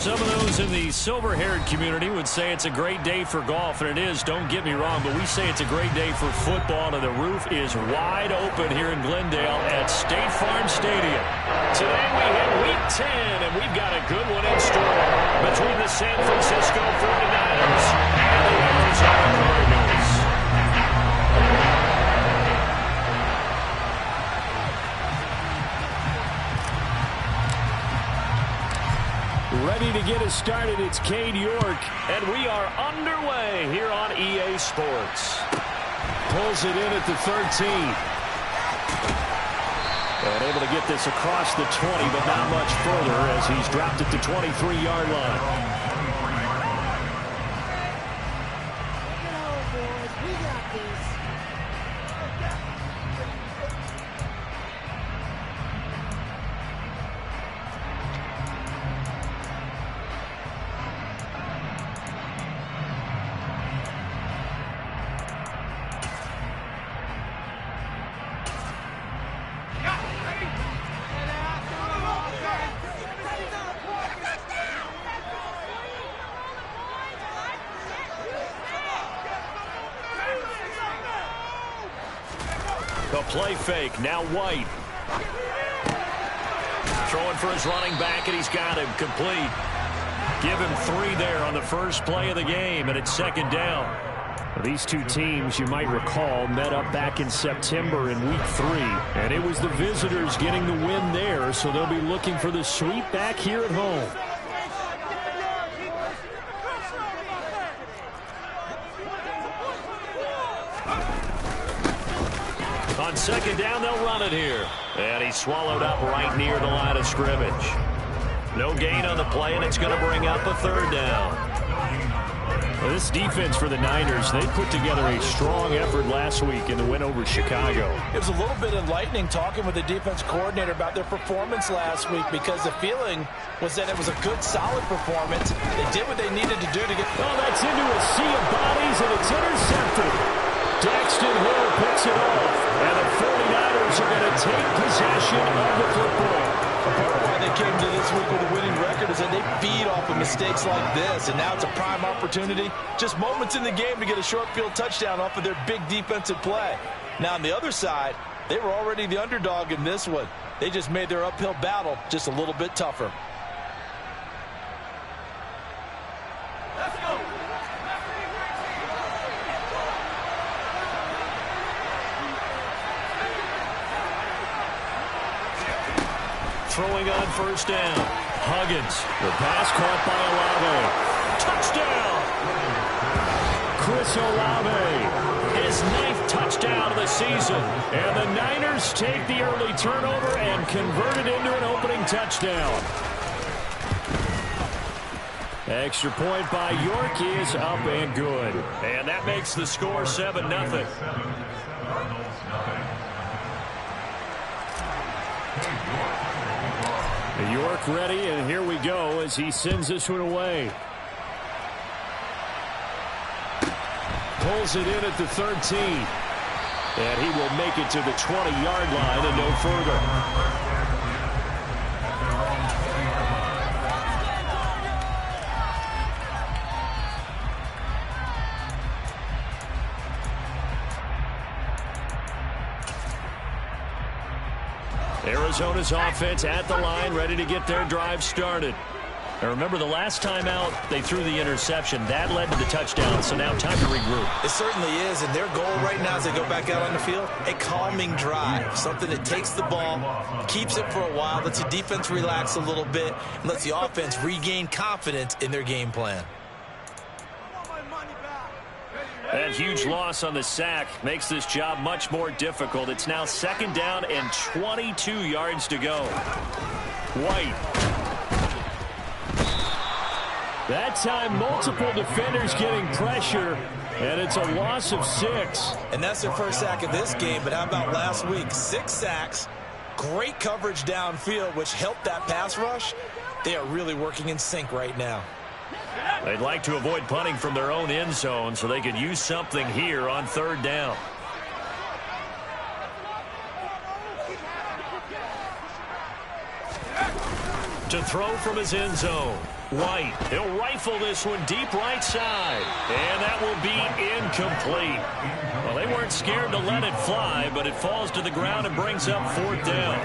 Some of those in the silver-haired community would say it's a great day for golf, and it is, don't get me wrong, but we say it's a great day for football, and the roof is wide open here in Glendale at State Farm Stadium. Today we hit Week 10, and we've got a good one in store between the San Francisco 49ers and the Arizona Cardinals. Ready to get us started, it's Cade York, and we are underway here on EA Sports. Pulls it in at the 13. And able to get this across the 20, but not much further as he's dropped it to 23-yard line. The play fake, now White. Throwing for his running back, and he's got him complete. Give him 3 there on the first play of the game, and it's second down. These two teams, you might recall, met up back in September in Week 3, and it was the visitors getting the win there, so they'll be looking for the sweep back here at home. On second down, they'll run it here. And he's swallowed up right near the line of scrimmage. No gain on the play, and it's going to bring up a third down. Well, this defense for the Niners, they put together a strong effort last week in the win over Chicago. It was a little bit enlightening talking with the defense coordinator about their performance last week, because the feeling was that it was a good, solid performance. They did what they needed to do to get... Oh, that's into a sea of bodies, and it's intercepted. Daxton Hill picks it off, and the 49ers are going to take possession of the football. A part of why they came to this week with a winning record is that they feed off of mistakes like this, and now it's a prime opportunity, just moments in the game, to get a short field touchdown off of their big defensive play. Now on the other side, they were already the underdog in this one. They just made their uphill battle just a little bit tougher. Let's go. Throwing on first down. Huggins. The pass caught by Olave. Touchdown! Chris Olave. His 9th touchdown of the season. And the Niners take the early turnover and convert it into an opening touchdown. Extra point by York is up and good. And that makes the score 7-0. York ready, and here we go as he sends this one away. Pulls it in at the 13. And he will make it to the 20-yard line and no further. Arizona's offense at the line, ready to get their drive started. Now remember, the last time out, they threw the interception. That led to the touchdown, so now time to regroup. It certainly is, and their goal right now as they go back out on the field, a calming drive, something that takes the ball, keeps it for a while, lets the defense relax a little bit, and lets the offense regain confidence in their game plan. That huge loss on the sack makes this job much more difficult. It's now second down and 22 yards to go. White. That time, multiple defenders getting pressure, and it's a loss of 6. And that's their first sack of this game, but how about last week? 6 sacks, great coverage downfield, which helped that pass rush. They are really working in sync right now. They'd like to avoid punting from their own end zone so they could use something here on third down. To throw from his end zone. White. He'll rifle this one deep right side. And that will be incomplete. Well, they weren't scared to let it fly, but it falls to the ground and brings up 4th down.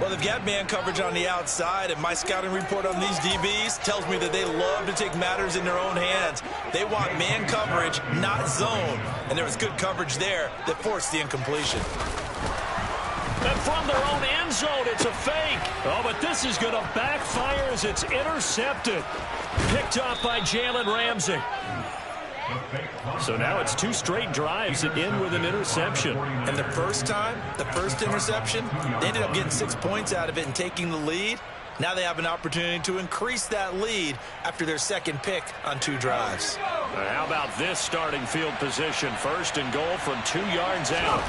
Well, they've got man coverage on the outside, and my scouting report on these DBs tells me that they love to take matters in their own hands. They want man coverage, not zone. And there was good coverage there that forced the incompletion. And from their own end zone, it's a fake. Oh, but this is going to backfire as it's intercepted. Picked off by Jalen Ramsey. So now it's 2 straight drives that end with an interception. And the first time, the first interception, they ended up getting 6 points out of it and taking the lead. Now they have an opportunity to increase that lead after their second pick on 2 drives. How about this starting field position? 1st and goal from 2 yards out.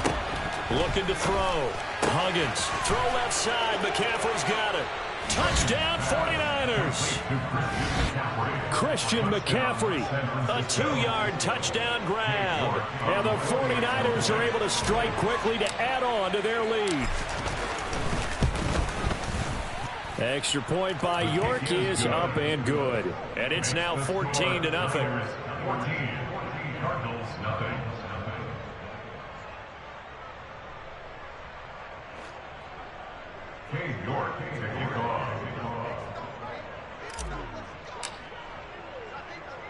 Looking to throw. Huggins. Throw left side. McCaffrey's got it. Touchdown 49ers. Christian McCaffrey. A 2-yard touchdown grab. And the 49ers are able to strike quickly to add on to their lead. Extra point by York is up and good. And it's now 14-0. 14, Cardinals, nothing. York to kick off.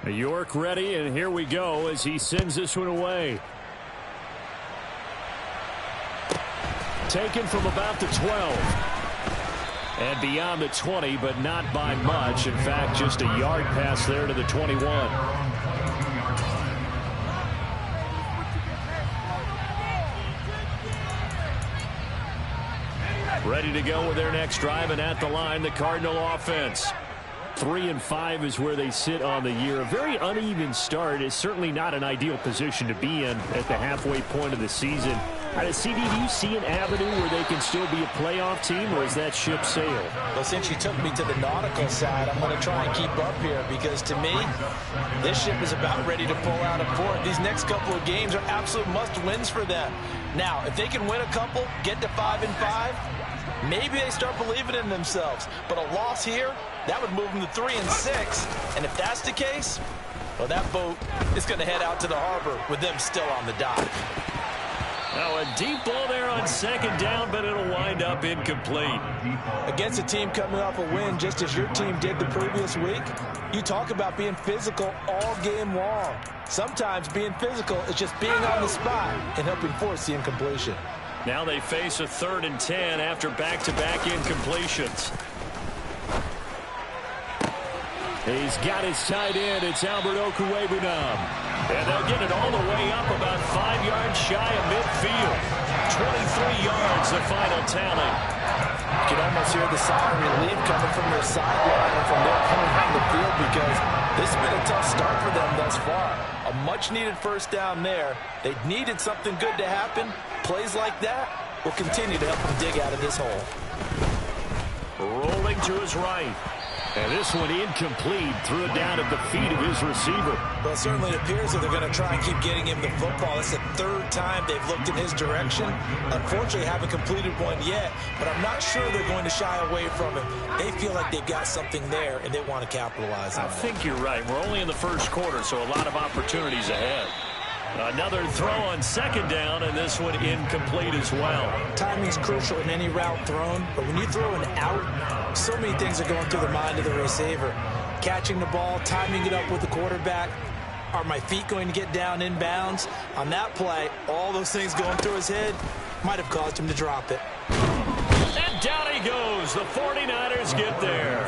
York ready, and here we go as he sends this one away. Taken from about the 12. And beyond the 20, but not by much. In fact, just a yard pass there to the 21. Ready to go with their next drive, and at the line, the Cardinal offense. 3-5 is where they sit on the year. A very uneven start is certainly not an ideal position to be in at the halfway point of the season. CD, do you see an avenue where they can still be a playoff team, or is that ship sailed? Well, since you took me to the nautical side, I'm going to try and keep up here because, to me, this ship is about ready to pull out of port. These next couple of games are absolute must-wins for them. Now, if they can win a couple, get to 5-5, maybe they start believing in themselves. But a loss here, that would move them to 3-6. And if that's the case, well, that boat is going to head out to the harbor with them still on the dock. Now a deep ball there on 2nd down, but it'll wind up incomplete. Against a team coming off a win, just as your team did the previous week, you talk about being physical all game long. Sometimes being physical is just being on the spot and helping force the incompletion. Now they face a 3rd and 10 after back-to-back incompletions. He's got his tight end. It's Albert Okwuegbunam. And they'll get it all the way up about 5 yards shy of midfield. 23 yards, the final tally. You can almost hear the sigh of relief coming from their sideline and from their point on the field because this has been a tough start for them thus far. A much-needed 1st down there. They needed something good to happen. Plays like that will continue to help them dig out of this hole. Rolling to his right. And this one incomplete. Threw it down at the feet of his receiver. Well, it certainly appears that they're going to try and keep getting him the football. It's the 3rd time they've looked in his direction. Unfortunately, haven't completed one yet, but I'm not sure they're going to shy away from him. They feel like they've got something there, and they want to capitalize on it. I think you're right. We're only in the 1st quarter, so a lot of opportunities ahead. Another throw on 2nd down, and this one incomplete as well. Timing is crucial in any route thrown, but when you throw an out, so many things are going through the mind of the receiver. Catching the ball, timing it up with the quarterback. Are my feet going to get down in bounds? On that play, all those things going through his head might have caused him to drop it. And down he goes. The 49ers get there.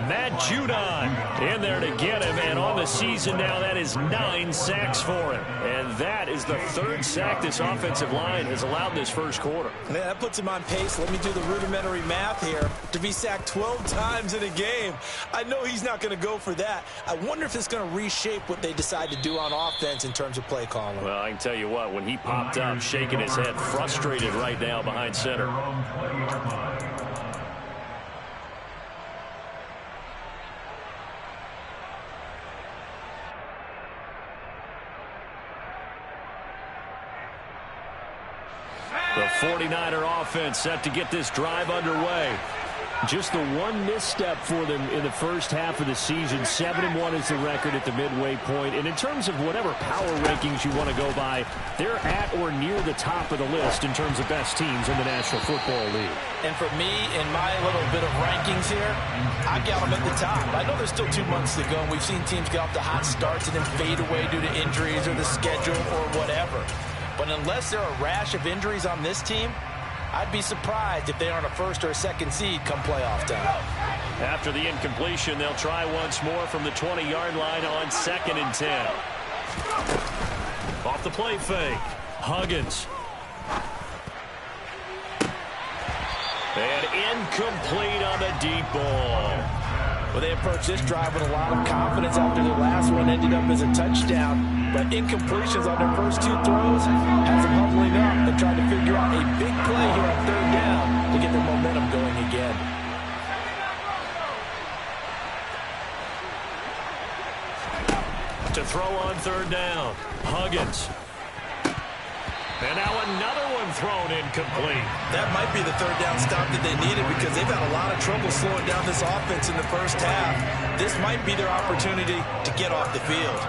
Matt Judon in there to get him, and on the season now, that is 9 sacks for him. And that is the 3rd sack this offensive line has allowed in this 1st quarter. Man, that puts him on pace. Let me do the rudimentary math here. To be sacked 12 times in a game, I know he's not going to go for that. I wonder if it's going to reshape what they decide to do on offense in terms of play calling. Well, I can tell you what, when he popped up, shaking his head, frustrated right now behind center. The 49er offense set to get this drive underway. Just the one misstep for them in the first half of the season. 7-1 is the record at the midway point. And in terms of whatever power rankings you want to go by, they're at or near the top of the list in terms of best teams in the National Football League. And for me, in my little bit of rankings here, I got them at the top. I know there's still 2 months to go, and we've seen teams get off to hot starts and then fade away due to injuries or the schedule or whatever. But unless there are a rash of injuries on this team, I'd be surprised if they aren't a first or a second seed come playoff time. After the incompletion, they'll try once more from the 20-yard line on 2nd and 10. Off the play fake. Huggins. And incomplete on the deep ball. Well, they approached this drive with a lot of confidence after their last one ended up as a touchdown. But incompletions on their first 2 throws has them huddling up and trying to figure out a big play here on 3rd down to get their momentum going again. To throw on 3rd down. Huggins. And now another one thrown incomplete. That might be the 3rd down stop that they needed because they've had a lot of trouble slowing down this offense in the first half. This might be their opportunity to get off the field.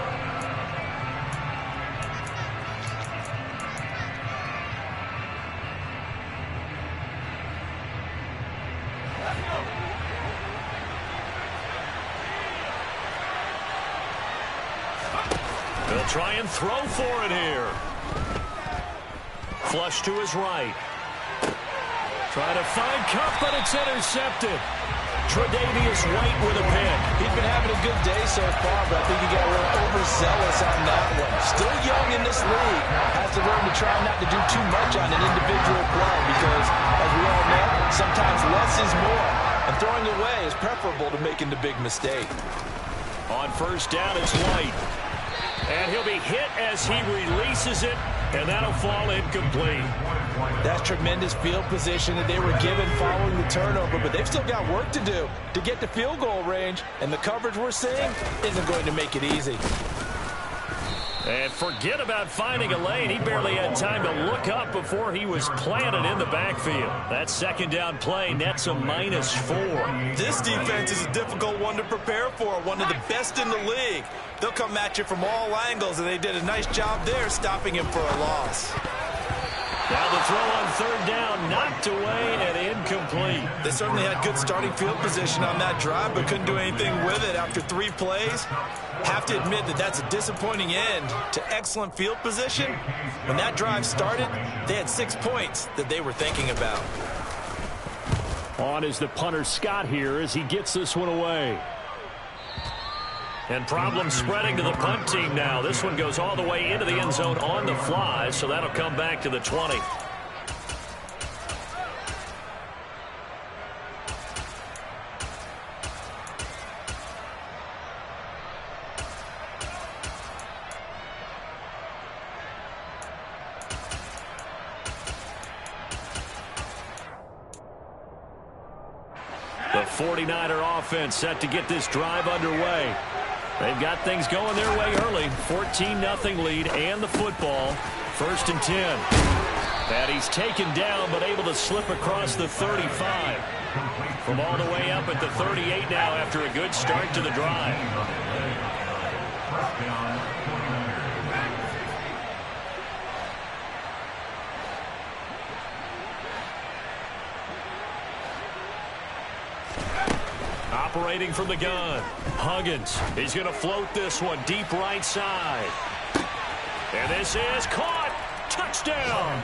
They'll try and throw for it here. Flush to his right. Try to find Cup, but it's intercepted. Tre'Davious White with a pick. He's been having a good day so far, but I think he got a little overzealous on that one. Still young in this league. Has to learn to try not to do too much on an individual play because, as we all know, sometimes less is more. And throwing away is preferable to making the big mistake. On 1st down, it's White. And he'll be hit as he releases it, and that'll fall incomplete. That's tremendous field position that they were given following the turnover, but they've still got work to do to get to field goal range, and the coverage we're seeing isn't going to make it easy. And forget about finding a lane. He barely had time to look up before he was planted in the backfield. That 2nd down play nets a -4. This defense is a difficult one to prepare for, one of the best in the league. They'll come at you from all angles, and they did a nice job there stopping him for a loss. Now the throw on 3rd down, knocked away and incomplete. They certainly had good starting field position on that drive, but couldn't do anything with it after 3 plays. Have to admit that that's a disappointing end to excellent field position. When that drive started, they had 6 points that they were thinking about. On is the punter Scott here as he gets this one away. And problems spreading to the punt team now. This one goes all the way into the end zone on the fly, so that'll come back to the 20. The 49er offense set to get this drive underway. They've got things going their way early. 14-0 lead and the football. 1st and 10. And he's taken down but able to slip across the 35. From all the way up at the 38 now after a good start to the drive. Operating from the gun. Huggins. He's going to float this one deep right side. And this is caught. Touchdown.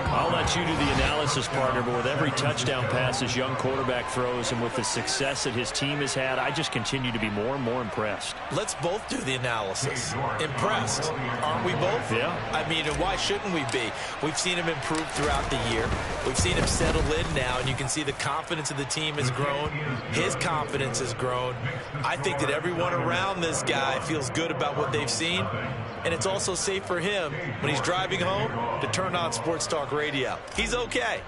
I'll let you do the analysis, partner, but with every touchdown pass this young quarterback throws and with the success that his team has had, I just continue to be more and more impressed. Let's both do the analysis. Impressed. Aren't we both? Yeah. I mean, and why shouldn't we be? We've seen him improve throughout the year. We've seen him settle in now, and you can see the confidence of the team has grown. His confidence has grown. I think that everyone around this guy feels good about what they've seen, and it's also safe for him when he's driving home to turn on Sports Talk Radio. He's okay.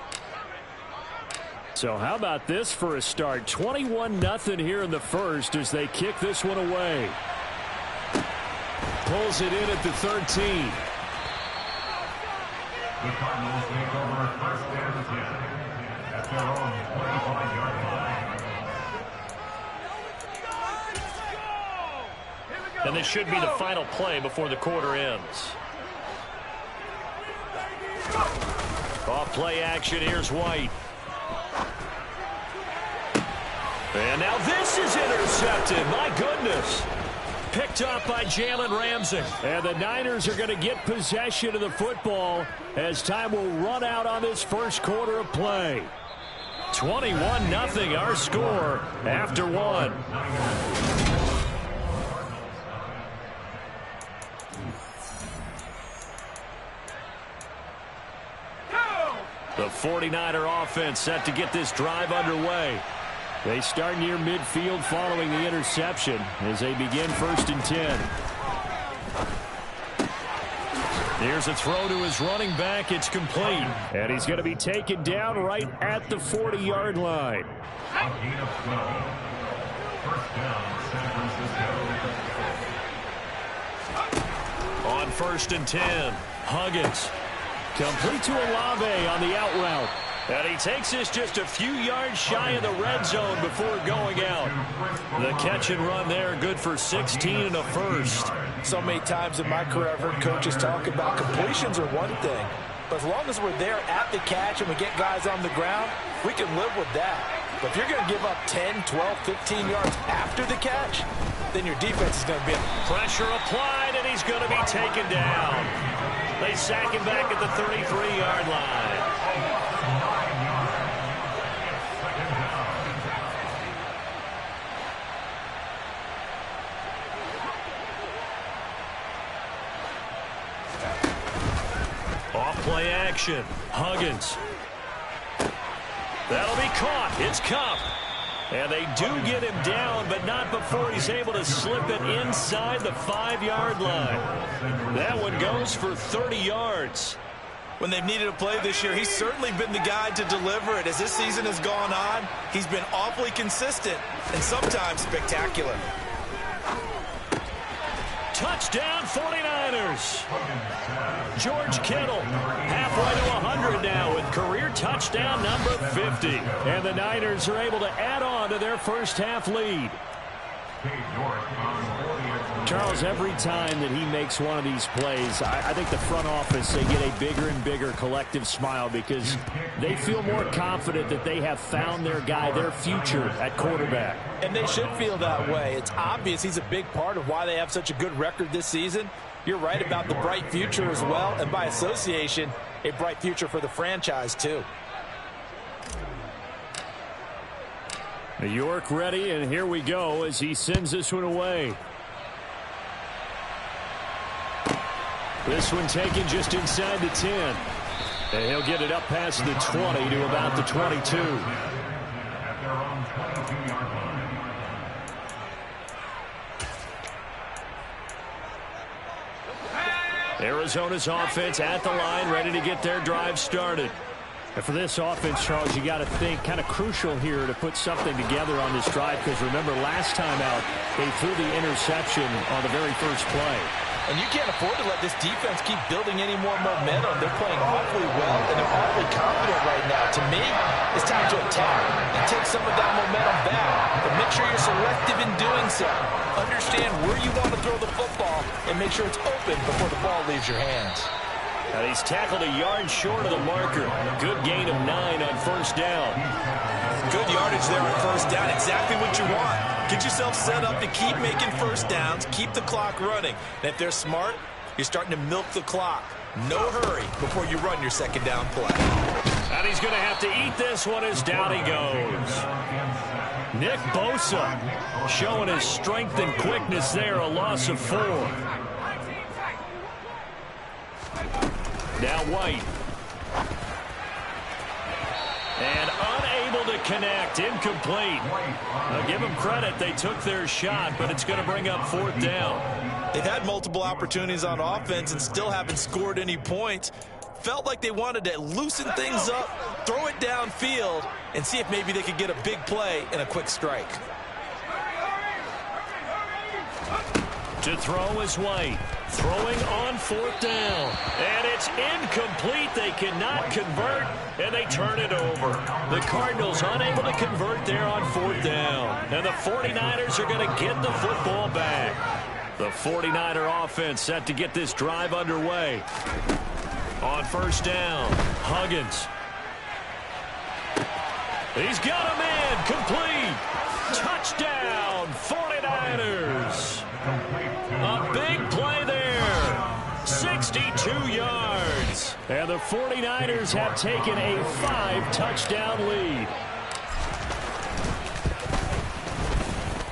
So how about this for a start? 21-0 here in the first as they kick this one away. Pulls it in at the 13. The Cardinals take over 1st and 10 at at their own 25-yard line. And this should be the final play before the quarter ends. Off play action, here's White. And now this is intercepted. My goodness. Picked up by Jalen Ramsey. And the Niners are going to get possession of the football as time will run out on this first quarter of play. 21-0 our score after one. The 49er offense set to get this drive underway. They start near midfield following the interception as they begin 1st and 10. Here's a throw to his running back. It's complete. And he's going to be taken down right at the 40-yard line. A gain of 12. First down, San Francisco. On 1st and 10, Huggins. Complete to Olave on the out route. And he takes this just a few yards shy of the red zone before going out. The catch and run there, good for 16 and a first. So many times in my career I've heard coaches talk about completions are one thing, but as long as we're there at the catch and we get guys on the ground, we can live with that. But if you're going to give up 10, 12, 15 yards after the catch, then your defense is going to be... Pressure applied, and he's going to be taken down. They sack him back at the 33-yard line. Off-play action. Huggins. That'll be caught. It's Cup. And they do get him down, but not before he's able to slip it inside the 5-yard line. That one goes for 30 yards. When they've needed a play this year, he's certainly been the guy to deliver it. As this season has gone on, he's been awfully consistent and sometimes spectacular. Touchdown 49ers. George Kittle halfway to 100 now with career touchdown number 50. And the Niners are able to add on to their first half lead. Charles, every time that he makes one of these plays, I think the front office, they get a bigger and bigger collective smile because they feel more confident that they have found their guy, their future at quarterback. And they should feel that way. It's obvious he's a big part of why they have such a good record this season. You're right about the bright future as well, and by association, a bright future for the franchise too. New York ready, and here we go as he sends this one away. This one taken just inside the 10. And he'll get it up past the 20 to about the 22. At their own 22-yard line. Arizona's offense at the line, ready to get their drive started. And for this offense, Charles, you got to think kind of crucial here to put something together on this drive because remember last time out they threw the interception on the very first play. And you can't afford to let this defense keep building any more momentum. They're playing awfully well, and they're awfully confident right now. To me, it's time to attack and take some of that momentum back. But make sure you're selective in doing so. Understand where you want to throw the football and make sure it's open before the ball leaves your hands. Now he's tackled a yard short of the marker. Good gain of 9 on first down. Good yardage there on first down. Exactly what you want. Get yourself set up to keep making first downs, keep the clock running. And if they're smart, you're starting to milk the clock. No hurry before you run your second down play. And he's going to have to eat this one as down he goes. Nick Bosa showing his strength and quickness there, a loss of 4. Now White. And unable to connect. Incomplete. Now give them credit. They took their shot, but it's going to bring up 4th down. They've had multiple opportunities on offense and still haven't scored any points. Felt like they wanted to loosen things up, throw it downfield, and see if maybe they could get a big play and a quick strike. To throw is White. Throwing on fourth down. And it's incomplete. They cannot convert, and they turn it over. The Cardinals unable to convert there on fourth down. And the 49ers are going to get the football back. The 49er offense set to get this drive underway. On first down, Huggins. He's got a man. Complete. Touchdown, 49ers. A big play there. 62 yards. And the 49ers have taken a 5-touchdown lead.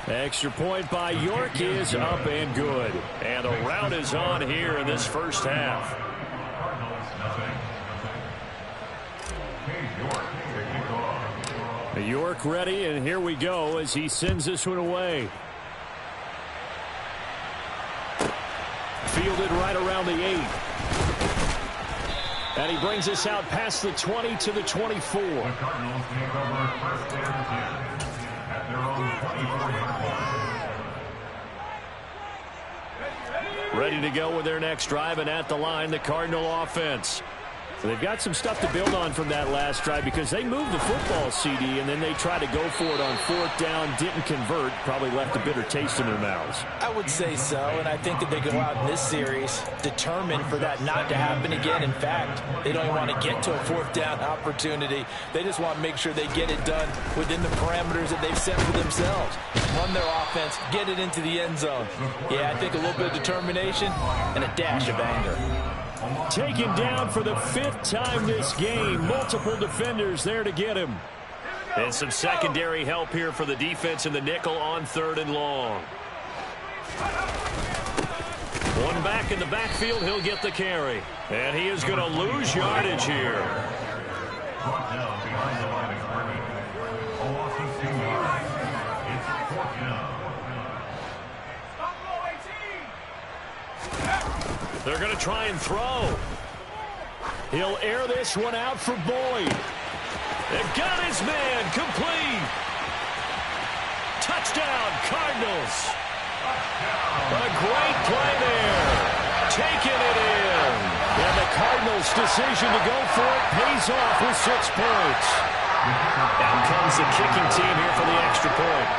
Extra point by York is up and good. And the rout is on here in this first half. York ready, and here we go as he sends this one away. Fielded right around the 8. And he brings us out past the 20 to the 24. The Cardinals take over first and 10 at their own 24-yard line. Ready to go with their next drive, and at the line, the Cardinal offense. So they've got some stuff to build on from that last drive because they moved the football, CD, and then they tried to go for it on fourth down, didn't convert, probably left a bitter taste in their mouths. I would say so, and I think that they go out in this series determined for that not to happen again. In fact, they don't even want to get to a fourth down opportunity. They just want to make sure they get it done within the parameters that they've set for themselves. Run their offense, get it into the end zone. Yeah, I think a little bit of determination and a dash of anger. Taken down for the 5th time this game. Multiple defenders there to get him. And some secondary help here for the defense in the nickel on 3rd and long. One back in the backfield, he'll get the carry. And he is going to lose yardage here. Brought down behind the line of scrimmage. A loss of 2 yards. It's 4th down. They're going to try and throw. He'll air this one out for Boyd. They've got his man. Complete. Touchdown, Cardinals. A great play there. Taking it in. And the Cardinals' decision to go for it pays off with 6 points. Out comes the kicking team here for the extra point.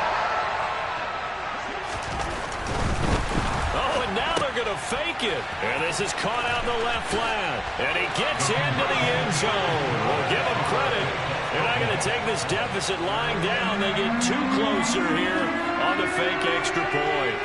Oh, and now they're going to fake it. And this is caught out in the left flat. And he gets into the end zone. We'll give him credit. They're not going to take this deficit lying down. They get too closer here on the fake extra point.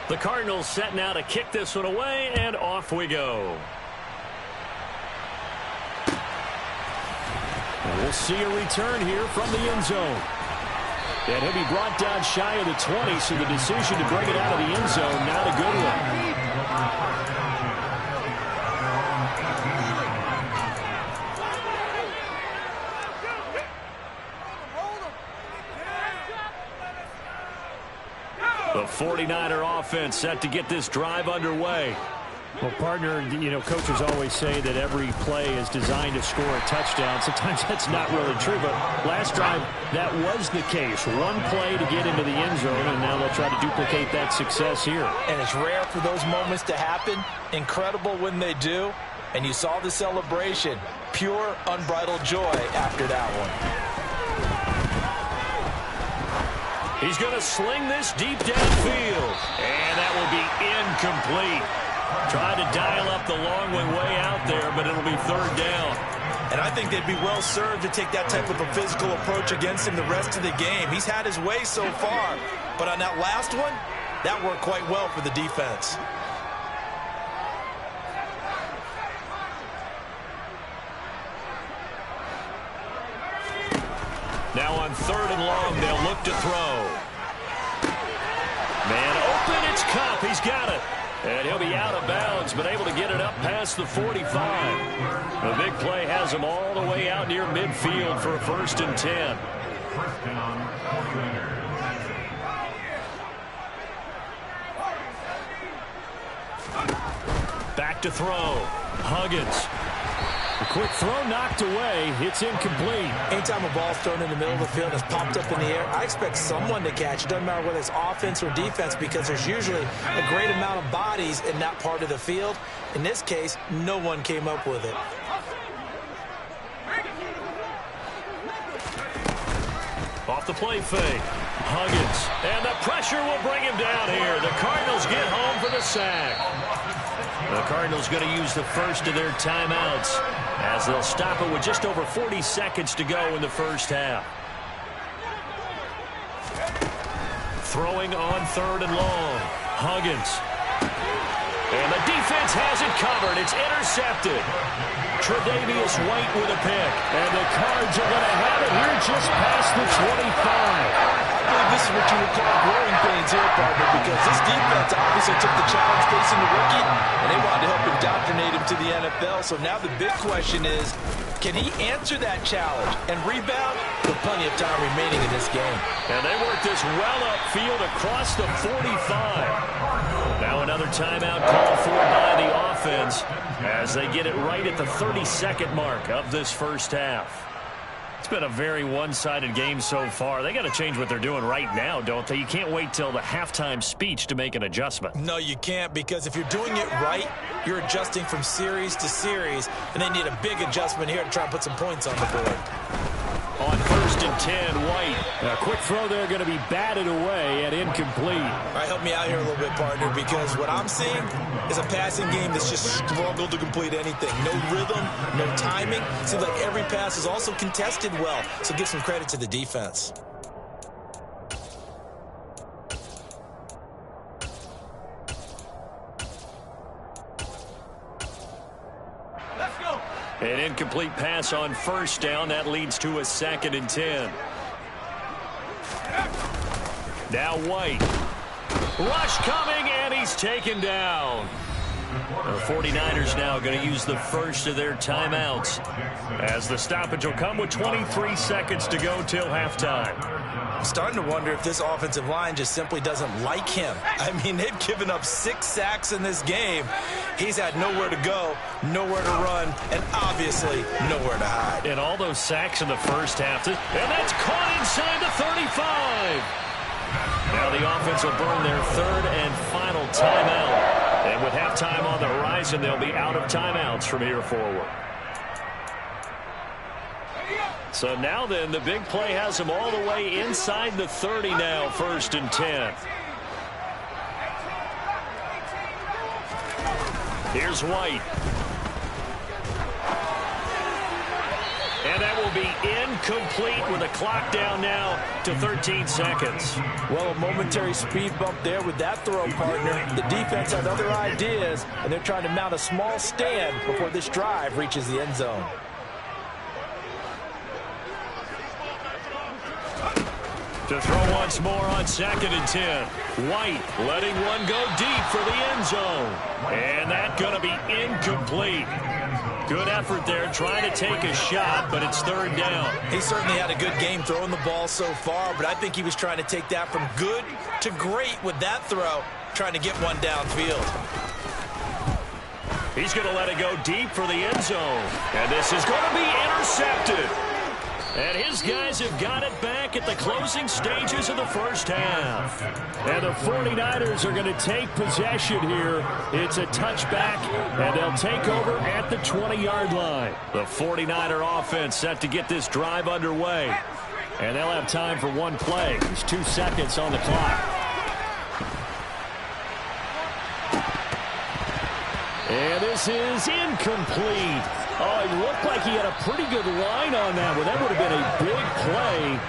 The Cardinals set now to kick this one away, and off we go. And we'll see a return here from the end zone. And he'll be brought down shy of the 20, so the decision to bring it out of the end zone, not a good one. The 49er offense set to get this drive underway. Well, partner, you know, coaches always say that every play is designed to score a touchdown. Sometimes that's not really true, but last drive, that was the case. One play to get into the end zone, and now they'll try to duplicate that success here. And it's rare for those moments to happen. Incredible when they do. And you saw the celebration. Pure, unbridled joy after that one. He's going to sling this deep downfield. And that will be incomplete. Tried to dial up the long way out there, but it'll be 3rd down. And I think they'd be well served to take that type of a physical approach against him the rest of the game. He's had his way so far. But on that last one, that worked quite well for the defense. Now on 3rd and long, they'll look to throw. Man open, it's Cup. He's got it. And he'll be out of bounds, but able to get it up past the 45. The big play has him all the way out near midfield for a 1st and 10. First down, 49ers. Back to throw. Huggins. A quick throw knocked away. It's incomplete. Anytime a ball's thrown in the middle of the field and it's popped up in the air, I expect someone to catch. It doesn't matter whether it's offense or defense because there's usually a great amount of bodies in that part of the field. In this case, no one came up with it. Off the play fake. Huggins. And the pressure will bring him down here. The Cardinals get home for the sack. The Cardinals going to use the first of their timeouts as they'll stop it with just over 40 seconds to go in the first half. Throwing on 3rd and long. Huggins. And the defense has it covered. It's intercepted. Tre'Davious White with a pick. And the Cards are going to have it here just past the 25. I believe this is what you would call growing pains here, partner, because this defense obviously took the challenge facing the rookie, and they wanted to help indoctrinate him to the NFL. So now the big question is, can he answer that challenge and rebound? With plenty of time remaining in this game. And they work this well upfield across the 45. Now another timeout called for by the offense as they get it right at the 32nd mark of this first half. It's been a very one-sided game so far. They got to change what they're doing right now, don't they? You can't wait till the halftime speech to make an adjustment. No, you can't, because if you're doing it right, you're adjusting from series to series, and they need a big adjustment here to try and put some points on the board. On 1st and 10, White. A quick throw there going to be batted away and incomplete. All right, help me out here a little bit, partner, because what I'm seeing is a passing game that's just struggled to complete anything. No rhythm, no timing. Seems like every pass is also contested well, so give some credit to the defense. An incomplete pass on 1st down. That leads to a 2nd and 10. Now White. Rush coming, and he's taken down. The 49ers now going to use the first of their timeouts as the stoppage will come with 23 seconds to go till halftime. I'm starting to wonder if this offensive line just simply doesn't like him. I mean, they've given up 6 sacks in this game. He's had nowhere to go, nowhere to run, and obviously nowhere to hide. And all those sacks in the first half. And that's caught inside the 35. Now the offense will burn their 3rd and final timeout. And with halftime on the horizon, they'll be out of timeouts from here forward. So now then, the big play has them all the way inside the 30 now, 1st and 10. Here's White. And that will be incomplete with the clock down now to 13 seconds. Well, a momentary speed bump there with that throw, partner. The defense had other ideas, and they're trying to mount a small stand before this drive reaches the end zone. To throw once more on 2nd and 10. White letting one go deep for the end zone. And that's going to be incomplete. Good effort there, trying to take a shot, but it's 3rd down. He certainly had a good game throwing the ball so far, but I think he was trying to take that from good to great with that throw, trying to get one downfield. He's going to let it go deep for the end zone. And this is going to be intercepted. And his guys have got it back at the closing stages of the first half. And the 49ers are going to take possession here. It's a touchback, and they'll take over at the 20-yard line. The 49er offense set to get this drive underway. And they'll have time for one play. There's 2 seconds on the clock. And this is incomplete. Oh, it looked like he had a pretty good line on that one. That would have been a big play,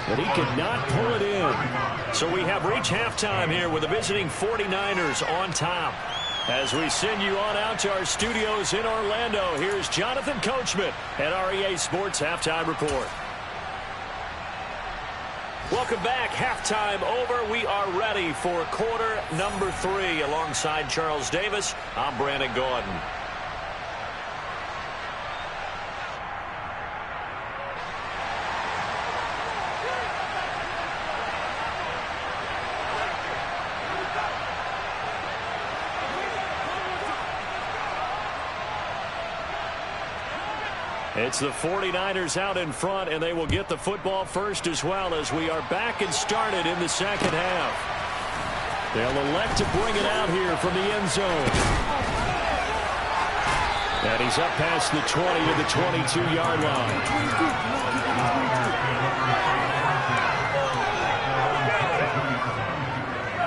but he could not pull it in. So we have reached halftime here with the visiting 49ers on top. As we send you on out to our studios in Orlando, here's Jonathan Coachman at REA Sports Halftime Report. Welcome back. Halftime over. We are ready for quarter number 3. Alongside Charles Davis, I'm Brandon Gordon. It's the 49ers out in front, and they will get the football first as well as we are back and started in the second half. They'll elect to bring it out here from the end zone. And he's up past the 20 to the 22-yard line.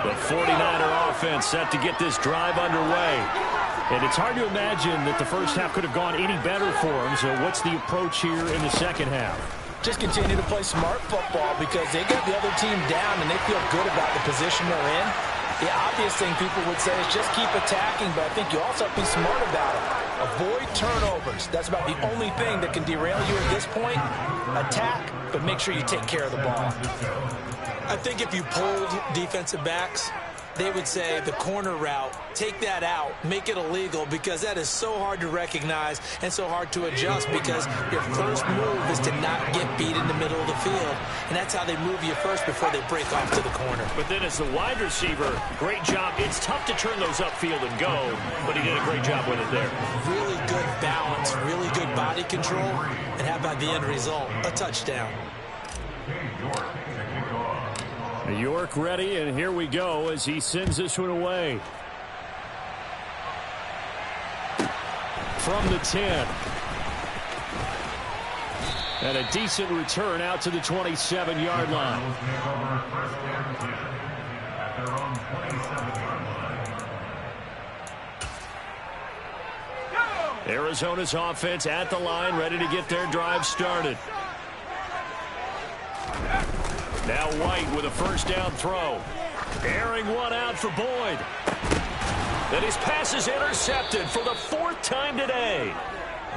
The 49er offense set to get this drive underway. And it's hard to imagine that the first half could have gone any better for them. So what's the approach here in the second half? Just continue to play smart football because they got the other team down and they feel good about the position they're in. The obvious thing people would say is just keep attacking, but I think you also have to be smart about it. Avoid turnovers. That's about the only thing that can derail you at this point. Attack, but make sure you take care of the ball. I think if you pulled defensive backs, they would say the corner route, take that out, make it illegal, because that is so hard to recognize and so hard to adjust because your first move is to not get beat in the middle of the field. And that's how they move you first before they break off to the corner. But then as the wide receiver, great job. It's tough to turn those upfield and go, but he did a great job with it there. Really good balance, really good body control, and how about the end result? A touchdown. York ready, and here we go as he sends this one away. From the 10. And a decent return out to the 27-yard line. Arizona's offense at the line, ready to get their drive started. Now White with a first down throw. Airing one out for Boyd. And his pass is intercepted for the fourth time today.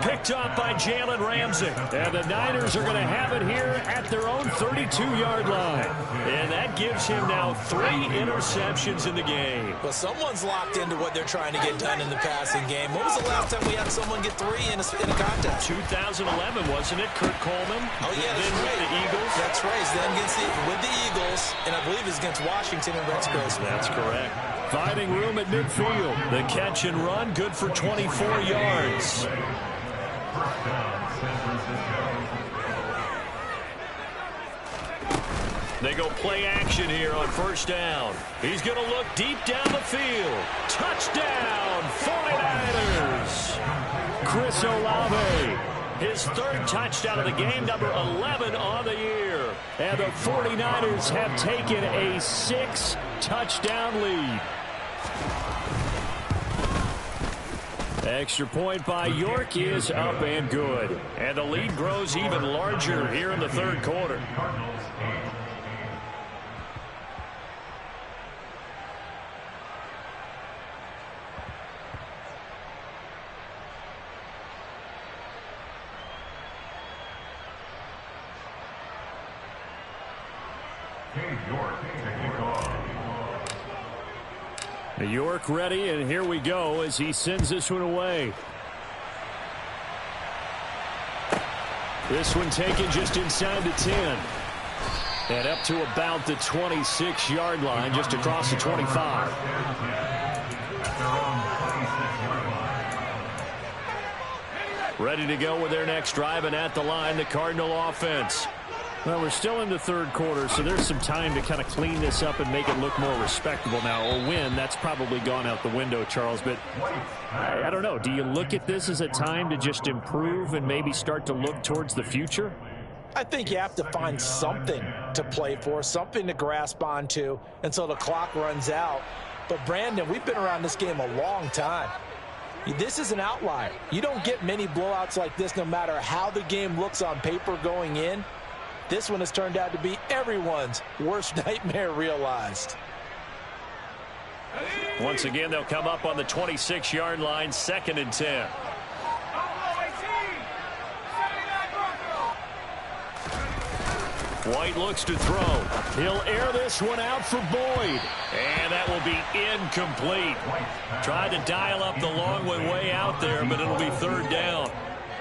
Picked up by Jalen Ramsey. And the Niners are going to have it here at their own 32-yard line. And that gives him now 3 interceptions in the game. Well, someone's locked into what they're trying to get done in the passing game. When was the last time we had someone get 3 in a contest? 2011, wasn't it? Kurt Coleman? Oh, yeah, that's then right. With the Eagles? That's right. Then with the Eagles, and I believe it's against Washington and Rex Grossman. That's correct. Finding room at midfield. The catch and run, good for 24 yards. They go play action here on first down. He's going to look deep down the field. Touchdown, 49ers. Chris Olave, his 3rd touchdown of the game, number 11 on the year. And the 49ers have taken a 6-touchdown lead. Extra point by York is up and good. And the lead grows even larger here in the 3rd quarter. York ready, and here we go as he sends this one away. This one taken just inside the 10. And up to about the 26-yard line, just across the 25. Ready to go with their next drive, and at the line, the Cardinal offense. Well, we're still in the 3rd quarter, so there's some time to kind of clean this up and make it look more respectable now. A win, that's probably gone out the window, Charles. But I don't know. Do you look at this as a time to just improve and maybe start to look towards the future? I think you have to find something to play for, something to grasp onto until the clock runs out. But, Brandon, we've been around this game a long time. This is an outlier. You don't get many blowouts like this no matter how the game looks on paper going in. This one has turned out to be everyone's worst nightmare realized. Once again, they'll come up on the 26-yard line, 2nd and 10. White looks to throw. He'll air this one out for Boyd. And that will be incomplete. Tried to dial up the long one way out there, but it'll be 3rd down.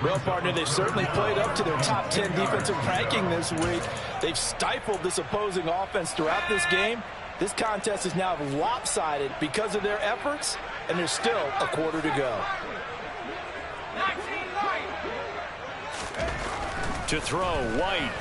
Well, partner, they've certainly played up to their top 10 defensive ranking this week. They've stifled this opposing offense throughout this game. This contest is now lopsided because of their efforts, and there's still a quarter to go. To throw, White.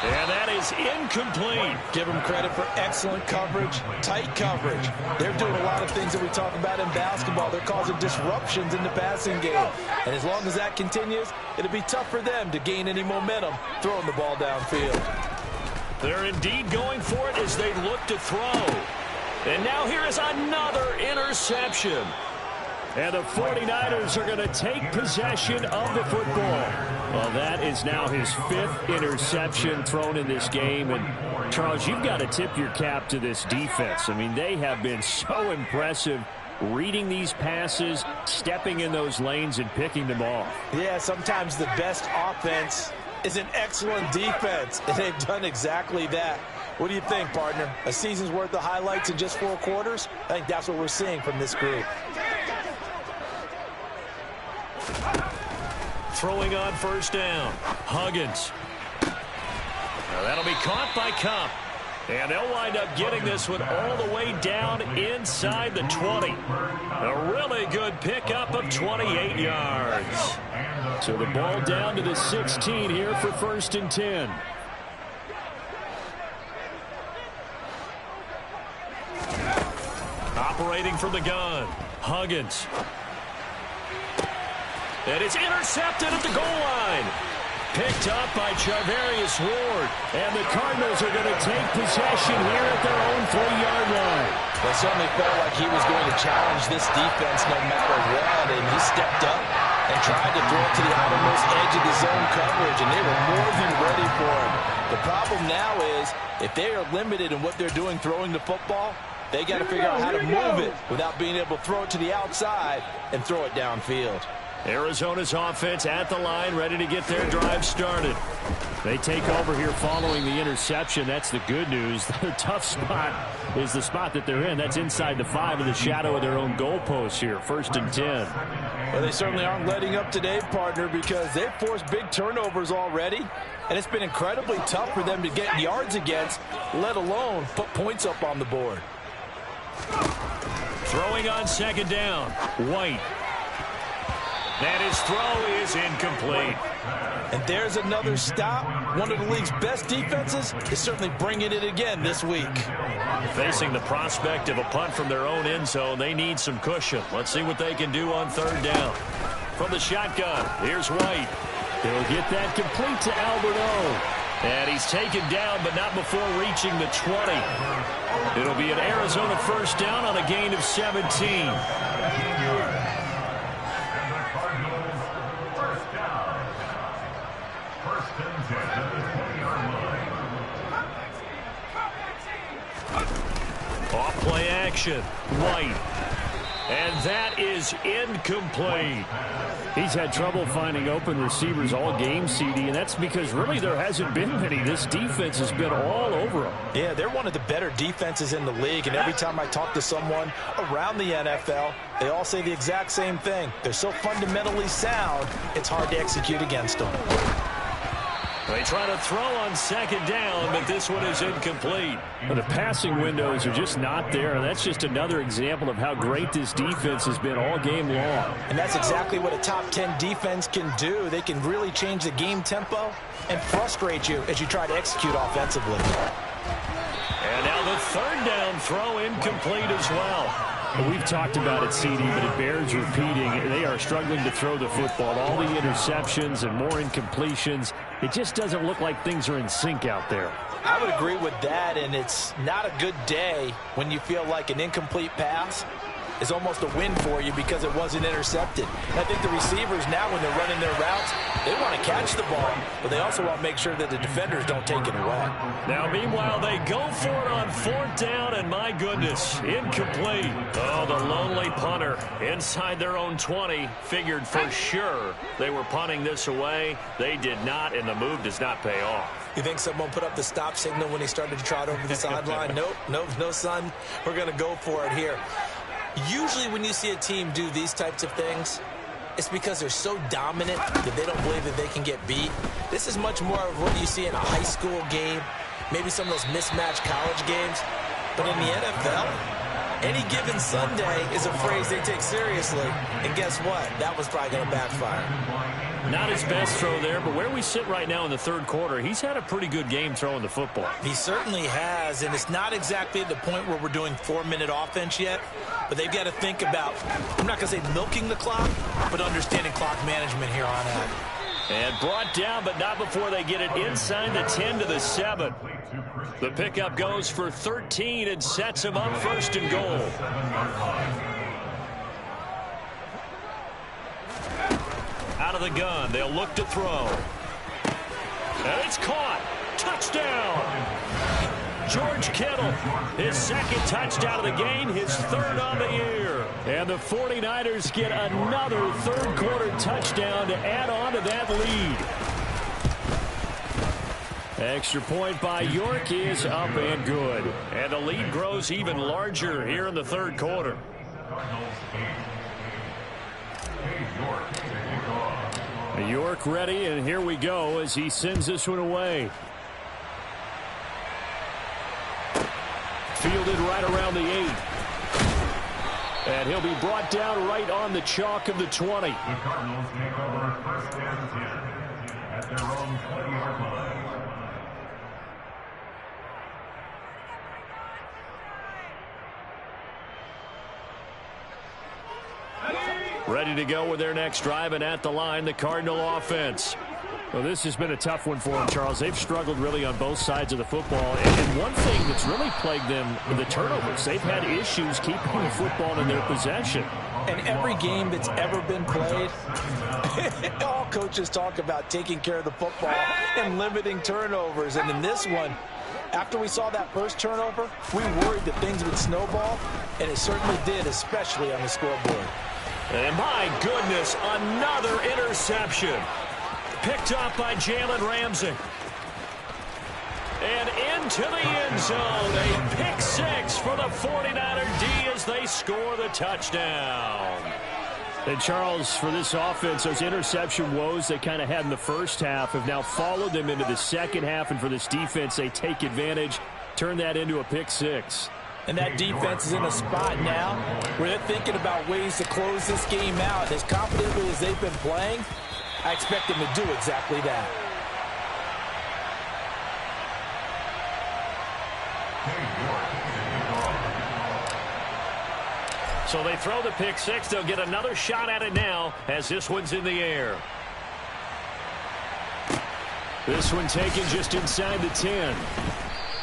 And that is incomplete. Give them credit for excellent coverage, tight coverage. They're doing a lot of things that we talk about in basketball. They're causing disruptions in the passing game. And as long as that continues, it'll be tough for them to gain any momentum throwing the ball downfield. They're indeed going for it as they look to throw. And now here is another interception. And the 49ers are going to take possession of the football. Well, that is now his 5th interception thrown in this game. And, Charles, you've got to tip your cap to this defense. I mean, they have been so impressive reading these passes, stepping in those lanes, and picking them off. Yeah, sometimes the best offense is an excellent defense, and they've done exactly that. What do you think, partner? A season's worth of highlights in just 4 quarters? I think that's what we're seeing from this group. Throwing on first down. Huggins. Now that'll be caught by Cup. And they'll wind up getting this one all the way down inside the 20. A really good pickup of 28 yards. So the ball down to the 16 here for 1st and 10. Operating from the gun. Huggins. And it's intercepted at the goal line. Picked up by Charvarius Ward. And the Cardinals are going to take possession here at their own 3-yard line. It certainly felt like he was going to challenge this defense no matter what. And he stepped up and tried to throw it to the outermost edge of the zone coverage. And they were more than ready for him. The problem now is if they are limited in what they're doing throwing the football, they got to figure out how to move it without being able to throw it to the outside and throw it downfield. Arizona's offense at the line, ready to get their drive started. They take over here following the interception. That's the good news. The tough spot is the spot that they're in. That's inside the 5 in the shadow of their own goalpost here. 1st and 10. Well, they certainly aren't letting up today, partner, because they've forced big turnovers already. And it's been incredibly tough for them to get yards against, let alone put points up on the board. Throwing on 2nd down. White. And his throw is incomplete. And there's another stop. One of the league's best defenses is certainly bringing it again this week. Facing the prospect of a punt from their own end zone, they need some cushion. Let's see what they can do on 3rd down. From the shotgun, here's White. He'll get that complete to Albert O. And he's taken down, but not before reaching the 20. It'll be an Arizona 1st down on a gain of 17. Off-play action. White. And that is incomplete. He's had trouble finding open receivers all game, CD, and that's because really there hasn't been many. This defense has been all over him. Yeah, they're one of the better defenses in the league, and every time I talk to someone around the NFL, they all say the exact same thing. They're so fundamentally sound, it's hard to execute against them. They try to throw on 2nd down, but this one is incomplete. Well, the passing windows are just not there. That's just another example of how great this defense has been all game long. And that's exactly what a top 10 defense can do. They can really change the game tempo and frustrate you as you try to execute offensively. And now the 3rd down throw incomplete as well. We've talked about it, CD, but it bears repeating. They are struggling to throw the football. All the interceptions and more incompletions. It just doesn't look like things are in sync out there. I would agree with that, and it's not a good day when you feel like an incomplete pass is almost a win for you because it wasn't intercepted. And I think the receivers now, when they're running their routes, they want to catch the ball, but they also want to make sure that the defenders don't take it away. Now, meanwhile, they go for it on 4th down, and my goodness, incomplete. Oh, the lonely punter inside their own 20 figured for sure they were punting this away. They did not, and the move does not pay off. You think someone put up the stop signal when he started to trot over the sideline? Nope, no, son. We're going to go for it here. Usually when you see a team do these types of things, it's because they're so dominant that they don't believe that they can get beat. This is much more of what you see in a high school game, maybe some of those mismatched college games. But in the NFL, Any given Sunday is a phrase they take seriously. And guess what? That was probably going to backfire. Not his best throw there, but where we sit right now in the third quarter, he's had a pretty good game throwing the football. He certainly has, and it's not exactly at the point where we're doing 4-minute offense yet, but they've got to think about, I'm not going to say milking the clock, but understanding clock management here on out. And brought down, but not before they get it inside the 10 to the 7. The pickup goes for 13 and sets him up first and goal. Out of the gun, they'll look to throw. And it's caught. Touchdown. George Kittle, his second touchdown of the game, his third on the year. And the 49ers get another third-quarter touchdown to add on to that lead. Extra point by York is up and good. And the lead grows even larger here in the third quarter. York ready, and here we go as he sends this one away. Fielded right around the 8. And he'll be brought down right on the chalk of the 20. The Cardinals take over first and 10 at their own 20-yard line. Ready to go with their next drive, and at the line, the Cardinal offense. Well, this has been a tough one for them, Charles. They've struggled really on both sides of the football. And one thing that's really plagued them, the turnovers. They've had issues keeping the football in their possession. And every game that's ever been played, all coaches talk about taking care of the football and limiting turnovers. And in this one, after we saw that first turnover, we worried that things would snowball, and it certainly did, especially on the scoreboard. And my goodness, another interception. Picked up by Jalen Ramsey. And into the end zone. A pick 6 for the 49er D as they score the touchdown. And Charles, for this offense, those interception woes they kind of had in the first half have now followed them into the second half. And for this defense, they take advantage, turn that into a pick 6. And that defense is in a spot now where they're thinking about ways to close this game out. As confidently as they've been playing, I expect them to do exactly that. So they throw the pick 6. They'll get another shot at it now as this one's in the air. This one taken just inside the 10.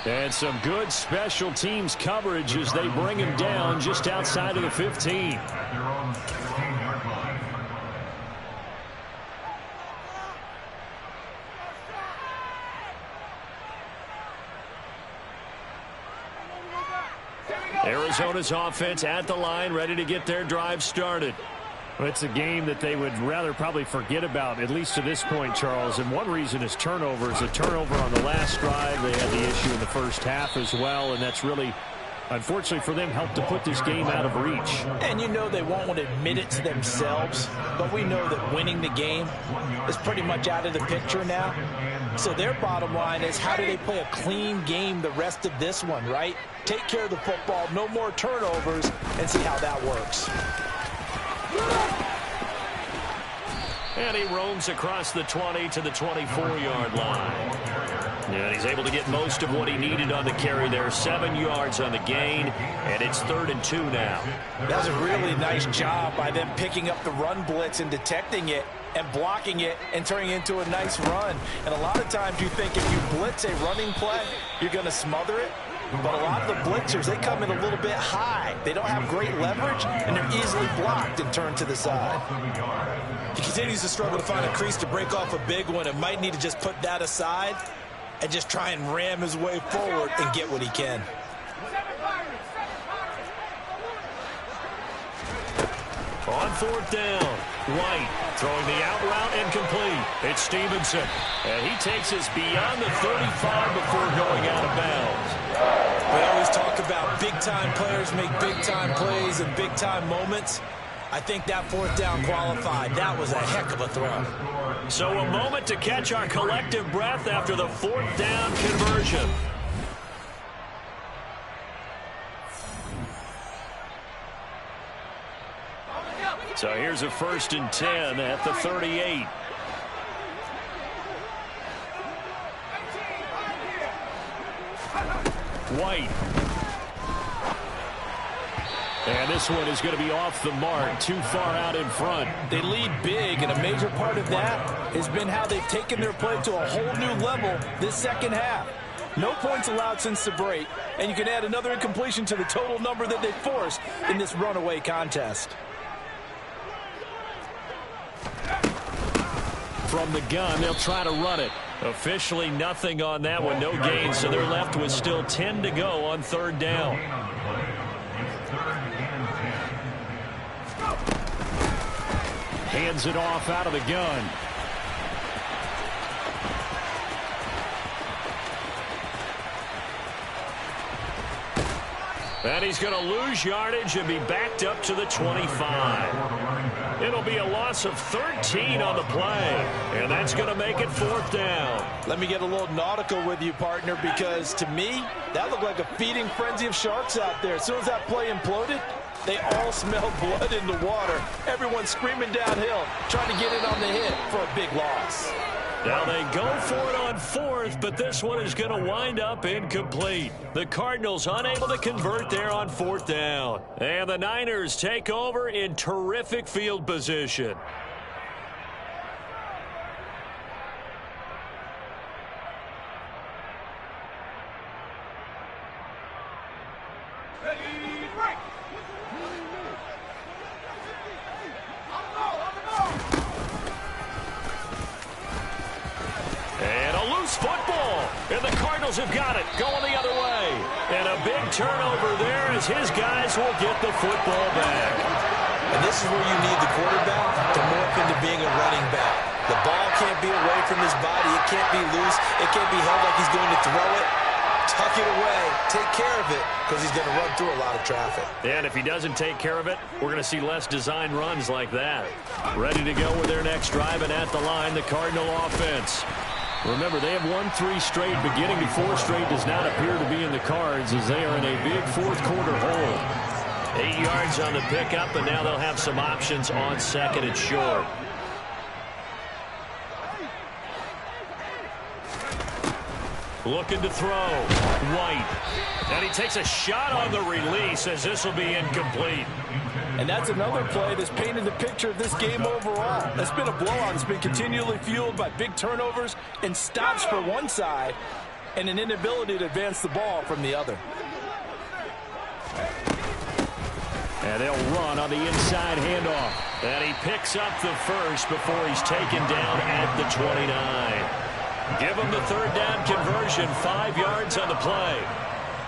And some good special teams coverage as they bring him down just outside of the 15. At their own 16-yard line. Arizona's offense at the line, ready to get their drive started. Well, it's a game that they would rather probably forget about, at least to this point, Charles. And one reason is turnovers. A turnover on the last drive. They had the issue in the first half as well, and that's really, unfortunately for them, helped to put this game out of reach. And you know they won't want to admit it to themselves, but we know that winning the game is pretty much out of the picture now. So their bottom line is, how do they play a clean game the rest of this one, right? Take care of the football, no more turnovers, and see how that works. And he roams across the 20 to the 24-yard line. And he's able to get most of what he needed on the carry there. 7 yards on the gain, and it's 3rd and 2 now. That's a really nice job by them picking up the run blitz and detecting it and blocking it and turning it into a nice run. And a lot of times you think if you blitz a running play, you're going to smother it. But a lot of the blitzers, they come in a little bit high. They don't have great leverage, and they're easily blocked and turned to the side. He continues to struggle to find a crease to break off a big one, and might need to just put that aside and just try and ram his way forward and get what he can. On 4th down, White throwing the out route incomplete. It's Stevenson, and he takes us beyond the 35 before going out of bounds. We always talk about big-time players make big-time plays and big-time moments. I think that 4th down qualified. That was a heck of a throw. So a moment to catch our collective breath after the 4th down conversion. So here's a 1st and 10 at the 38. White. And this one is going to be off the mark, too far out in front. They lead big, and a major part of that has been how they've taken their play to a whole new level this second half. No points allowed since the break, and you can add another incompletion to the total number that they forced in this runaway contest. From the gun, they'll try to run it. Officially nothing on that one, no gain, so they're left with still 10 to go on 3rd down. Hands it off out of the gun. And he's going to lose yardage and be backed up to the 25. It'll be a loss of 13 on the play, and that's going to make it 4th down. Let me get a little nautical with you, partner, because to me, that looked like a feeding frenzy of sharks out there. As soon as that play imploded, they all smelled blood in the water. Everyone screaming downhill, trying to get in on the hit for a big loss. Now they go for it on 4th, but this one is going to wind up incomplete. The Cardinals unable to convert there on 4th down. And the Niners take over in terrific field position. Football, and the Cardinals have got it, going the other way. And a big turnover there as his guys will get the football back. And this is where you need the quarterback to morph into being a running back. The ball can't be away from his body. It can't be loose. It can't be held like he's going to throw it. Tuck it away. Take care of it, because he's going to run through a lot of traffic. And if he doesn't take care of it, we're going to see less design runs like that. Ready to go with their next drive, and at the line, the Cardinal offense. Remember, they have won 3 straight. Beginning to 4 straight does not appear to be in the cards as they are in a big 4th quarter hole. 8 yards on the pickup, and now they'll have some options on 2nd and short. Looking to throw. White. And he takes a shot on the release as this will be incomplete. And that's another play that's painted the picture of this game overall. It's been a blowout. It's been continually fueled by big turnovers and stops for one side and an inability to advance the ball from the other. And they'll run on the inside handoff. And he picks up the first before he's taken down at the 29. Give him the 3rd down conversion, 5 yards on the play.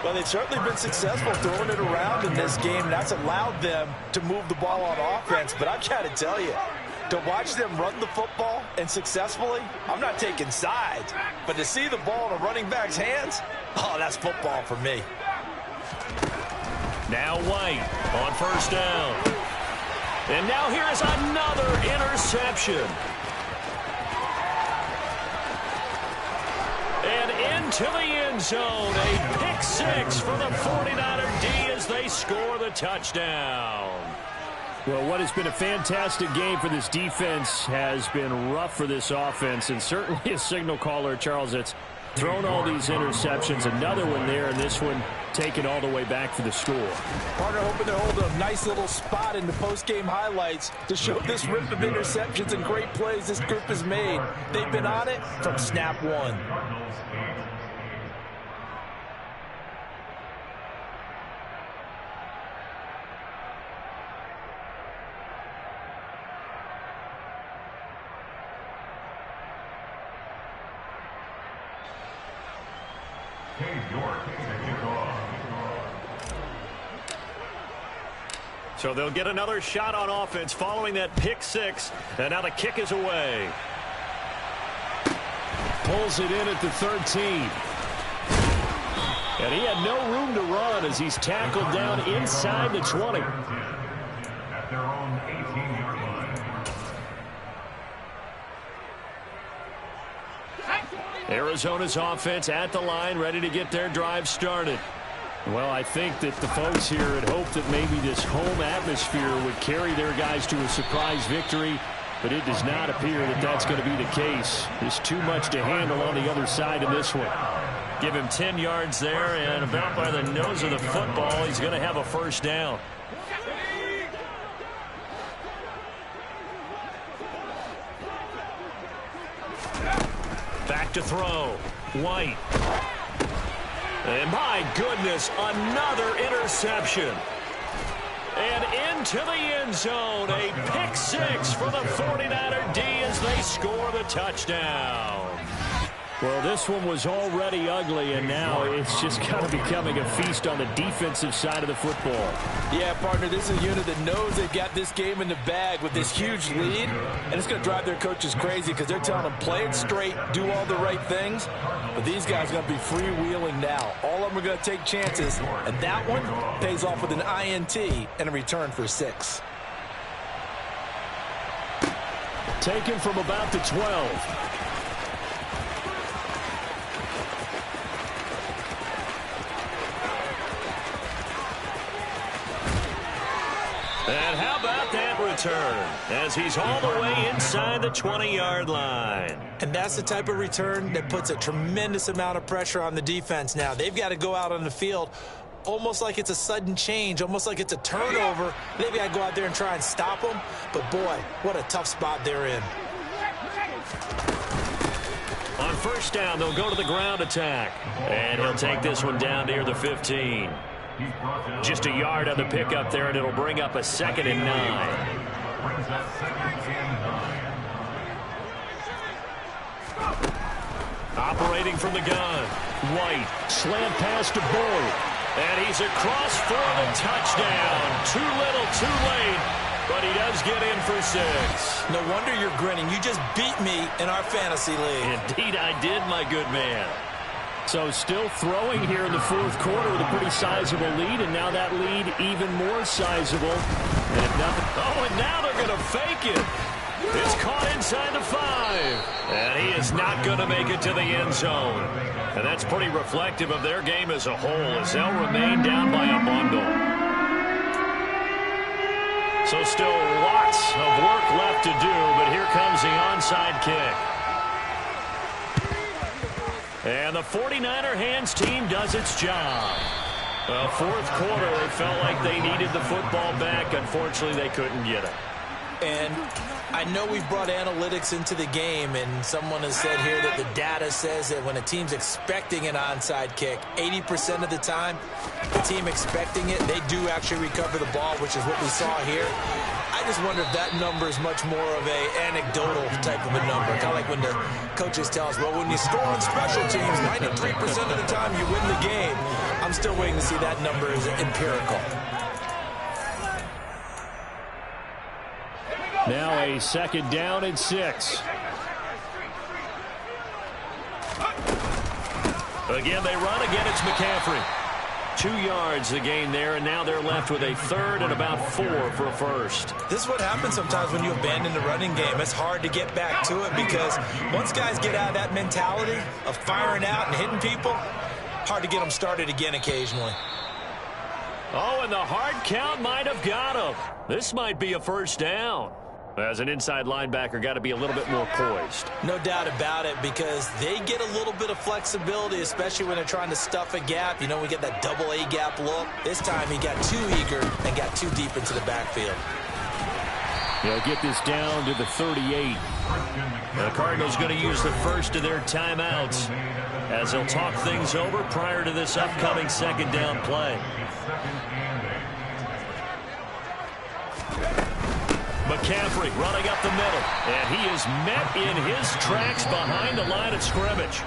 Well, they've certainly been successful throwing it around in this game. That's allowed them to move the ball on offense. But I've got to tell you, to watch them run the football and successfully, I'm not taking sides. But to see the ball in a running back's hands, oh, that's football for me. Now White on 1st down. And now here is another interception. And into the end zone, a pick 6 for the 49er D as they score the touchdown. Well, what has been a fantastic game for this defense has been rough for this offense, and certainly a signal caller, Charles, that's thrown all these interceptions. Another one there, and this one taken all the way back for the score. Partner hoping to hold a nice little spot in the post-game highlights to show this rip of interceptions and great plays this group has made. They've been on it from snap one. So they'll get another shot on offense following that pick 6, and now the kick is away. Pulls it in at the 13. And he had no room to run as he's tackled down inside the 20. At their own 18-yard line. Arizona's offense at the line, ready to get their drive started. Well, I think that the folks here had hoped that maybe this home atmosphere would carry their guys to a surprise victory, but it does not appear that that's going to be the case. There's too much to handle on the other side in this one. Give him 10 yards there, and about by the nose of the football, he's going to have a first down. Back to throw. White. And my goodness, another interception. And into the end zone, a pick six for the 49er D as they score the touchdown. Well, this one was already ugly, and now it's just kind of becoming a feast on the defensive side of the football. Yeah, partner, this is a unit that knows they've got this game in the bag with this huge lead, and it's going to drive their coaches crazy because they're telling them play it straight, do all the right things, but these guys are going to be freewheeling now. All of them are going to take chances, and that one pays off with an INT and a return for 6. Taken from about the 12. And how about that return as he's all the way inside the 20-yard line. And that's the type of return that puts a tremendous amount of pressure on the defense now. They've got to go out on the field almost like it's a sudden change, almost like it's a turnover. They've got to go out there and try and stop them. But, boy, what a tough spot they're in. On first down, they'll go to the ground attack. And he'll take this one down near the 15. Just a yard on the pickup there, and it'll bring up a 2nd and 9. Operating from the gun. White, slant pass to Boyd. And he's across for the touchdown. Too little, too late. But he does get in for 6. No wonder you're grinning. You just beat me in our fantasy league. Indeed I did, my good man. So still throwing here in the fourth quarter with a pretty sizable lead, and now that lead even more sizable. And if nothing, and now they're going to fake it. It's caught inside the 5. And he is not going to make it to the end zone. And that's pretty reflective of their game as a whole, as they'll remain down by a bundle. So still lots of work left to do, but here comes the onside kick. And the 49er hands team does its job. Well, fourth quarter, they felt like they needed the football back. Unfortunately, they couldn't get it. And I know we've brought analytics into the game, and someone has said here that the data says that when a team's expecting an onside kick, 80% of the time, the team expecting it, they do actually recover the ball, which is what we saw here. I just wonder if that number is much more of a anecdotal type of a number. Kind of like when the coaches tell us, well, when you score on special teams, 93% of the time you win the game. I'm still waiting to see that number as empirical. Now a 2nd down and 6. Again, they run. Again, it's McCaffrey. 2 yards the gain there, and now they're left with a 3rd and about 4 for a first. This is what happens sometimes when you abandon the running game. It's hard to get back to it because once guys get out of that mentality of firing out and hitting people, hard to get them started again occasionally. Oh, and the hard count might have got him. This might be a first down. As an inside linebacker, got to be a little bit more poised. No doubt about it, because they get a little bit of flexibility, especially when they're trying to stuff a gap. You know, we get that double A gap look. This time he got too eager and got too deep into the backfield. They'll get this down to the 38. The Cardinals going to use the first of their timeouts as they'll talk things over prior to this upcoming 2nd down play. McCaffrey running up the middle, and he is met in his tracks behind the line of scrimmage.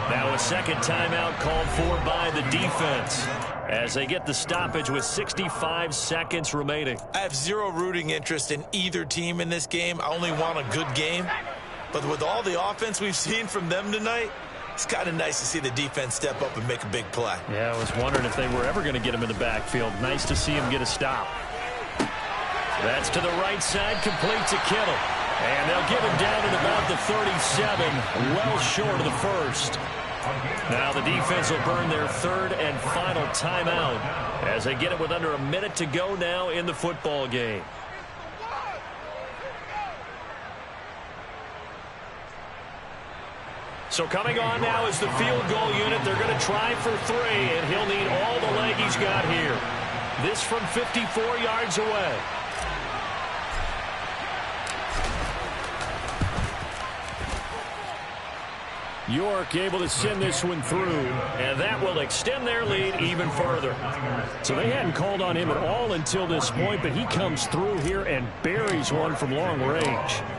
Now a 2nd timeout called for by the defense as they get the stoppage with 65 seconds remaining. I have zero rooting interest in either team in this game. I only want a good game. But with all the offense we've seen from them tonight, it's kind of nice to see the defense step up and make a big play. Yeah, I was wondering if they were ever going to get him in the backfield. Nice to see him get a stop. That's to the right side, complete to Kittle. And they'll give him down at about the 37, well short of the first. Now the defense will burn their third and final timeout as they get it with under a minute to go now in the football game. So coming on now is the field goal unit. They're going to try for 3, and he'll need all the leg he's got here. This from 54 yards away. York able to send this one through, and that will extend their lead even further. So they hadn't called on him at all until this point, but he comes through here and buries one from long range.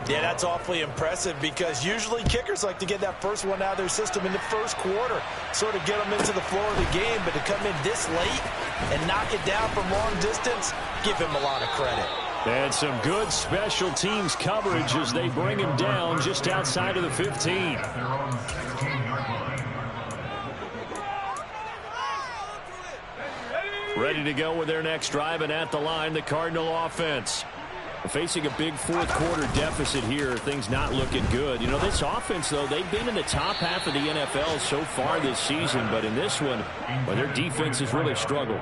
Yeah, that's awfully impressive because usually kickers like to get that first one out of their system in the first quarter, sort of get them into the flow of the game, but to come in this late and knock it down from long distance, give him a lot of credit. And some good special teams coverage as they bring him down just outside of the 15. Ready to go with their next drive, and at the line, the Cardinal offense. Facing a big fourth quarter deficit here, things not looking good. You know, this offense, though, they've been in the top half of the NFL so far this season, but in this one, well, their defense has really struggled.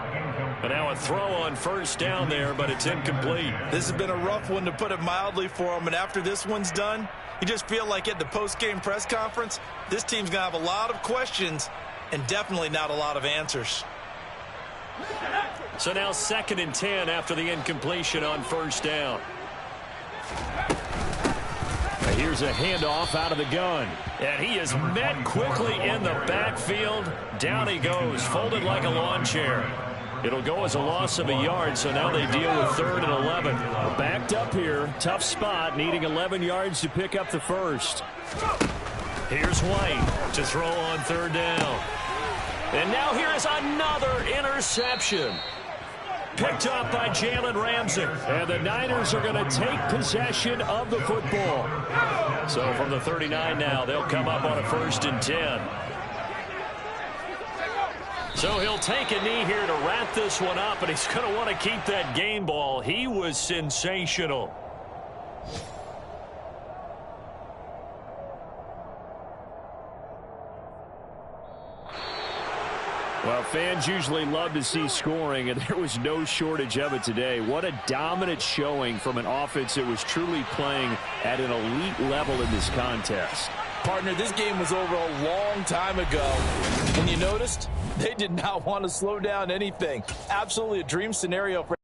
And now a throw on first down there, but it's incomplete. This has been a rough one, to put it mildly, for him. And after this one's done, you just feel like at the post-game press conference, this team's going to have a lot of questions and definitely not a lot of answers. So now 2nd and 10 after the incompletion on first down. Here's a handoff out of the gun. And he is met quickly in the backfield. Down he goes, folded like a lawn chair. It'll go as a loss of a yard, so now they deal with 3rd and 11. Backed up here, tough spot, needing 11 yards to pick up the first. Here's White to throw on 3rd down. And now here is another interception. Picked up by Jalen Ramsey. And the Niners are going to take possession of the football. So from the 39 now, they'll come up on a 1st and 10. So he'll take a knee here to wrap this one up, and he's going to want to keep that game ball. He was sensational. Well, fans usually love to see scoring, and there was no shortage of it today. What a dominant showing from an offense that was truly playing at an elite level in this contest. Partner, this game was over a long time ago. And you noticed they did not want to slow down anything. Absolutely a dream scenario for